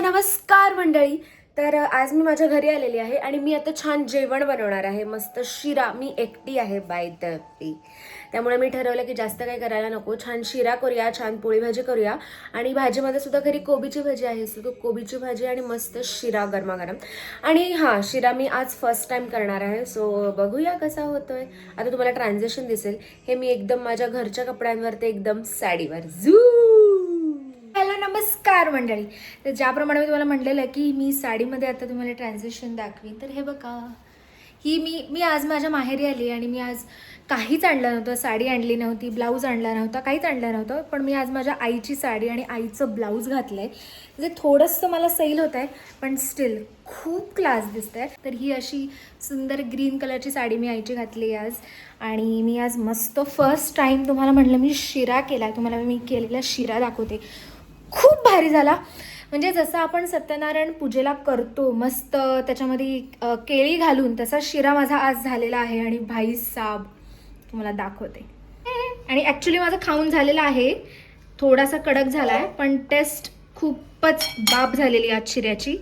नमस्कार मंडळी. तर आज मी माझ्या घरी आलेली आहे आणि मी आता छान जेवण बनवणार आहे. मस्त शिरा. मी एकटी आहे बाय द वे, त्यामुळे मी ठरवलं की जास्त काही करायला नको. छान शिरा करूया, छान पोळी भाजी करूया आणि भाजीमध्ये सुद्धा घरी कोबीची भाजी आहे, सो कोबीची भाजी आणि मस्त शिरा गरमागरम. आणि हां, शिरा मी आज फर्स्ट टाइम करणार आहे, सो बघूया कसा होतोय. आता तुम्हाला ट्रान्झॅक्शन दिसेल. हे मी एकदम माझ्या घरच्या कपड्यांवर ते एकदम साडीवर झू. हॅलो नमस्कार मंडळी. तर ज्याप्रमाणे मी तुम्हाला म्हटलेलं आहे की मी साडीमध्ये आता तुम्हाला ट्रान्झिशन दाखवीन, तर हे बघा, ही मी आज माझ्या माहेरी आली आणि मी आज काहीच आणलं नव्हतं. साडी आणली नव्हती, ब्लाऊज आणला नव्हता, काहीच आणलं नव्हतं. पण मी आज माझ्या आईची साडी आणि आईचं ब्लाऊज घातलं आहे, जे थोडंसं मला सैल होत आहे पण स्टील खूप क्लास दिसत आहे. तर ही अशी सुंदर ग्रीन कलरची साडी मी आईची घातली आज. आणि मी आज मस्त फर्स्ट टाईम तुम्हाला म्हटलं मी शिरा केला. तुम्हाला मी केलेला शिरा दाखवते. खूप भारी झाला. म्हणजे जसं आपण सत्यनारायण पूजेला करतो मस्त त्याच्यामध्ये केळी घालून, तसा शिरा माझा आज झालेला आहे. आणि भाई साब तुम्हाला दाखवते. आणि ॲक्च्युली माझं खाऊन झालेलं आहे. थोडासा कडक झाला आहे पण टेस्ट खूपच बाप झालेली आज शिऱ्याची.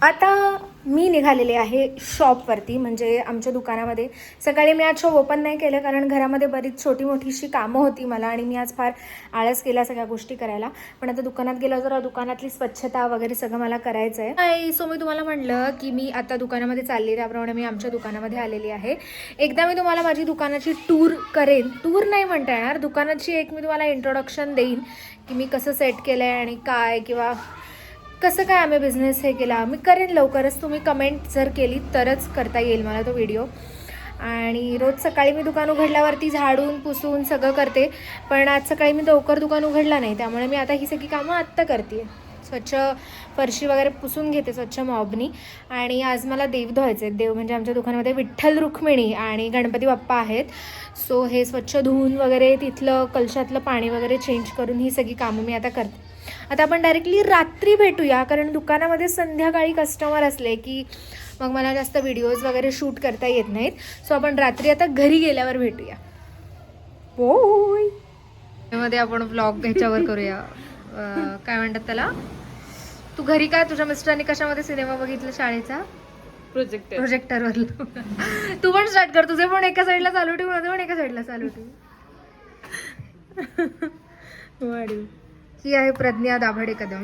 आता मी निघालेले आहे शॉपवरती, म्हणजे आमच्या दुकानामध्ये. सकाळी मी आज शॉप ओपन नाही केलं कारण घरामध्ये बरीच छोटी मोठीशी कामं होती मला आणि मी आज फार आळस केला सगळ्या गोष्टी करायला. पण आता दुकानात गेलं जरा दुकानातली स्वच्छता वगैरे सगळं मला करायचं आहे. सो मी तुम्हाला म्हटलं की मी आता दुकानामध्ये चालली, त्याप्रमाणे मी आमच्या दुकानामध्ये आलेली आहे. एकदा मी तुम्हाला माझी दुकानाची टूर करेन. टूर नाही म्हणता येणार, दुकानाची एक मी तुम्हाला इंट्रोडक्शन देईन की मी कसं सेट केलं आहे आणि काय, किंवा कसं काय आम्ही बिझनेस हे केला. मी करेन लवकरच. तुम्ही कमेंट जर केली तरच करता येईल मला तो व्हिडिओ. आणि रोज सकाळी मी दुकान उघडल्यावरती झाडून पुसून सगळं करते, पण आज सकाळी मी लवकर दुकान उघडला नाही, त्यामुळे मी आता ही सगळी कामं आत्ता करते. स्वच्छ फरशी वगैरे पुसून घेते स्वच्छ मॉबनी. आणि आज मला देव धुवायचे. देव म्हणजे आमच्या दुकानामध्ये विठ्ठल रुक्मिणी आणि गणपती बाप्पा आहेत. सो हे स्वच्छ धुवून वगैरे तिथलं कलशातलं पाणी वगैरे चेंज करून ही सगळी कामं मी आता करते. आता आपण डायरेक्टली रात्री भेटूया, कारण दुकानामध्ये संध्याकाळी कस्टमर असले की मग मला जास्त व्हिडिओज वगैरे शूट करता येत नाहीत. सो आपण रात्री आता घरी गेल्यावर भेटूया. होय, त्यामध्ये आपण व्लॉग ह्याच्यावर करूया. काय म्हणतात त्याला, तू घरी काय तुझ्या मिस्टरांनी कशामध्ये सिनेमा बघितला शाळेचा? प्रोजेक्टरवर. तू पण स्टार्ट कर. तुझे पण एका साईडला चालू ठेवू, माझं पण एका साईडला चालू ठेवू. वाढीव. ही आहे प्रज्ञा दाभाडे कदम.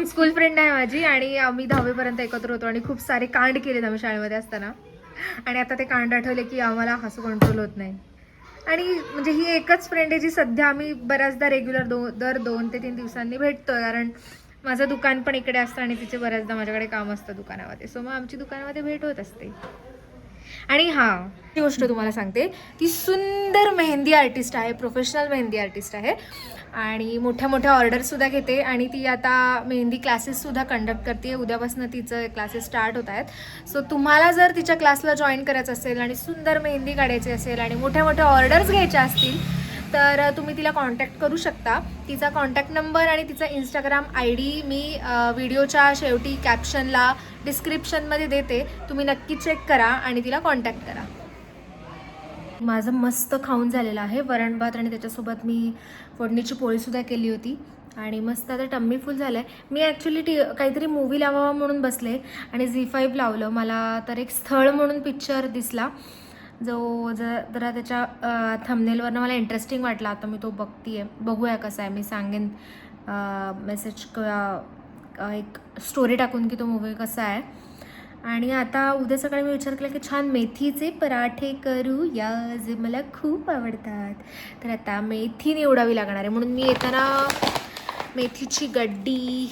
स्कूल फ्रेंड आहे माझी आणि आम्ही 10वीपर्यंत एकत्र होतो आणि खूप सारे कांड केलेत आम्ही शाळेमध्ये असताना. आणि आता ते कांड आठवले की आम्हाला हसू कंट्रोल होत नाही. आणि म्हणजे ही एकच फ्रेंड आहे जी सध्या आम्ही बऱ्याचदा रेग्युलर दर 2 ते 3 दिवसांनी भेटतोय, कारण माझं दुकान पण इकडे असतं आणि तिचे बऱ्याचदा माझ्याकडे काम असतं दुकानामध्ये. सो मग आमची दुकानामध्ये भेट होत असते. आणि हां, ती गोष्ट तुम्हाला सांगते, ती सुंदर मेहंदी आर्टिस्ट आहे, प्रोफेशनल मेहंदी आर्टिस्ट आहे आणि मोठ्या मोठ्या ऑर्डरसुद्धा घेते. आणि ती आता मेहंदी क्लासेससुद्धा कंडक्ट करते. उद्यापासून तिचं क्लासेस स्टार्ट होत आहेत. सो तुम्हाला जर तिच्या क्लासला जॉईन करायचं असेल आणि सुंदर मेहंदी काढायची असेल आणि मोठ्या मोठ्या ऑर्डर्स घ्यायच्या असतील तर तुम्ही तिला कॉन्टॅक्ट करू शकता. तिचा कॉन्टॅक्ट नंबर आणि तिचा इंस्टाग्राम ID मी व्हिडिओच्या शेवटी कॅप्शनला डिस्क्रिप्शनमध्ये देते. तुम्ही नक्की चेक करा आणि तिला कॉन्टॅक्ट करा. माझं मस्त खाऊन झालेलं आहे. वरण भात आणि त्याच्यासोबत मी फोडणीची पोळीसुद्धा केली होती आणि मस्त आता टम्मी फुल झालं आहे. मी ॲक्च्युली काहीतरी मूवी लावावं म्हणून बसले आणि झी5 लावलं. मला तर एक स्थळ म्हणून पिक्चर दिसला जो जरा त्याच्या थंबनेलवरनं मला इंटरेस्टिंग वाटला. आता मी तो बघते. बघूया कसा आहे. मी सांगेन मेसेज किंवा एक स्टोरी टाकून की तो मूवी कसा आहे. आणि आता उद्या सकाळी मी विचार केला की छान मेथीचे पराठे करूया, जे मला खूप आवडतात. तर आता मेथी निवडावी लागणार आहे, म्हणून मी येताना मेथीची गड्डी.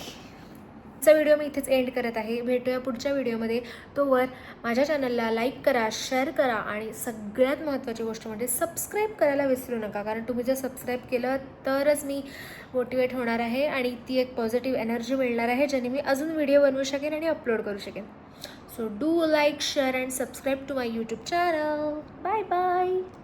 चा व्हिडिओ मी इथेच एंड करत आहे. भेटूया पुढच्या व्हिडिओमध्ये. तोवर माझ्या चॅनलला लाईक करा, शेअर करा आणि सगळ्यात महत्त्वाची गोष्ट म्हणजे सबस्क्राईब करायला विसरू नका, कारण तुम्ही जर सबस्क्राईब केलं तरच मी मोटिवेट होणार आहे आणि ती एक पॉझिटिव्ह एनर्जी मिळणार आहे, ज्याने मी अजून व्हिडिओ बनवू शकेन आणि अपलोड करू शकेन. So do like, share and subscribe to my YouTube channel. Bye bye.